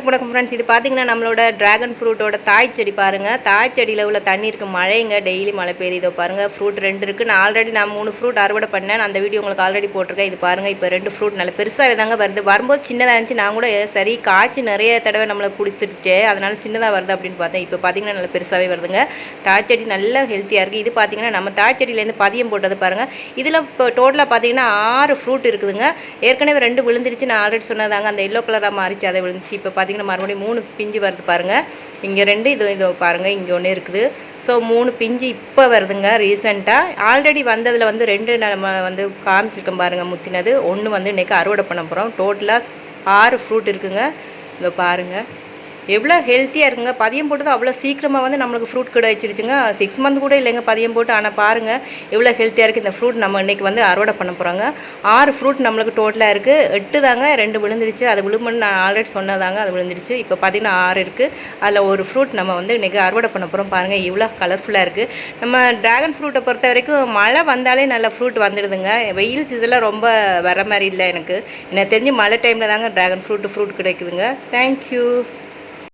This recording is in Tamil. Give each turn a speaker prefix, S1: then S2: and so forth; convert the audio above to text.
S1: அனைவருக்கும் வணக்கம் ஃப்ரெண்ட்ஸ். இது பார்த்தீங்கன்னா நம்மளோட ட்ராகன் ஃப்ரூட்டோட தாய் செடி பாருங்கள். தாய் செடியில் உள்ள தண்ணீருக்கு மழைங்க, டெய்லி மழை பெய்யுது. இதோ பாருங்கள், ஃப்ரூட் 2 இருக்குது. நான் 3 ஃப்ரூட் அறுவடை பண்ணேன். அந்த வீடியோ உங்களுக்கு ஆல்ரெடி போட்டிருக்கேன். இது பாருங்கள், இப்போ 2 ஃப்ரூட் நல்ல பெருசாக தாங்க வருது. வரும்போது சின்னதாக இருந்துச்சு. நான் கூட சரி காய்ச்சி நிறைய தடவை நம்மளை கொடுத்துருச்சு, அதனால சின்னதாக வருது அப்படின்னு பார்த்தேன். இப்போ பார்த்தீங்கன்னா நல்ல பெருசாகவே வருதுங்க. தாய் செடி நல்லா ஹெல்த்தியாக இருக்குது. இது பார்த்தீங்கன்னா நம்ம தாய் செடியிலேருந்து பதியம் போட்டது பாருங்கள். இதில் இப்போ டோட்டலாக பார்த்தீங்கன்னா 6 ஃப்ரூட் இருக்குதுங்க. ஏற்கனவே 2 விழுந்துருச்சு. நான் ஆல்ரெடி சொன்னதாங்க, அந்த எல்லோ கலராக மாறிச்சு, அதை விழுந்துச்சு. இப்போ பார்த்தீங்கன்னா மறுபடியும் 3 பிஞ்சு வருது பாருங்கள். இங்கே 2, இதோ பாருங்கள், இங்கே 1 இருக்குது. ஸோ 3 பிஞ்சு இப்போ வருதுங்க. ரீசெண்டாக ஆல்ரெடி வந்ததில் வந்து 2 நம்ம வந்து காமிச்சிருக்கோம் பாருங்கள், முத்தினது. 1 வந்து இன்றைக்கி அறுவடை பண்ண போகிறோம். டோட்டலாக 6 ஃப்ரூட் இருக்குங்க. இதோ பாருங்கள், எவ்வளோ ஹெல்த்தியாக இருக்குங்க. பதியம் போட்டது அவ்வளோ சீக்கிரமாக வந்து நம்மளுக்கு ஃப்ரூட் கிடைச்சிருச்சுங்க. 6 மந்த் கூட இல்லைங்க பதியம் போட்டு. ஆனால் பாருங்கள் எவ்வளோ ஹெல்த்தியாக இருக்குது இந்த ஃப்ரூட். நம்ம இன்றைக்கி வந்து அறுவடை பண்ண போகிறாங்க. 6 ஃப்ரூட் நம்மளுக்கு டோட்டலாக இருக்குது. 8 தாங்க, 2 விழுந்துருச்சு. அது விழுமன்னு நான் ஆல்ரெடி சொன்னதாங்க, அது விழுந்துருச்சு. இப்போ பார்த்தீங்கன்னா 6 இருக்குது. அதில் ஒரு ஃப்ரூட் நம்ம வந்து இன்றைக்கி அறுவடை பண்ண போகிறோம். பாருங்கள் இவ்வளோ கலர்ஃபுல்லாக இருக்குது. நம்ம ட்ராகன் ஃப்ரூட்டை பொறுத்த வரைக்கும் மழை வந்தாலே நல்ல ஃப்ரூட் வந்துடுதுங்க. வெயில் சீசனில் ரொம்ப வர மாதிரி இல்லை எனக்கு தெரிஞ்சு மழை டைமில் தாங்க ட்ராகன் ஃப்ரூட் கிடைக்குதுங்க. தேங்க்யூ.